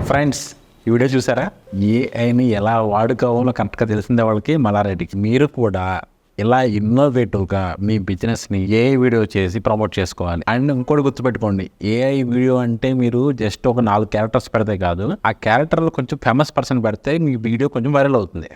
Friends, ఈ video చూసారా? ఏఐని ఎలా వాడుకోవాలో కరెక్ట్గా తెలిసిందే వాళ్ళకి, మల్లారెడ్డికి. మీరు కూడా ఇలా ఇన్నోవేటివ్గా మీ బిజినెస్ని ఏఐ వీడియో చేసి ప్రమోట్ చేసుకోవాలి. అండ్ ఇంకోటి గుర్తుపెట్టుకోండి, ఏఐ వీడియో అంటే మీరు జస్ట్ ఒక 4 క్యారెక్టర్స్ పెడితే కాదు, ఆ క్యారెక్టర్లో కొంచెం ఫేమస్ పర్సన్ పెడితే మీ వీడియో కొంచెం వైరల్ అవుతుంది.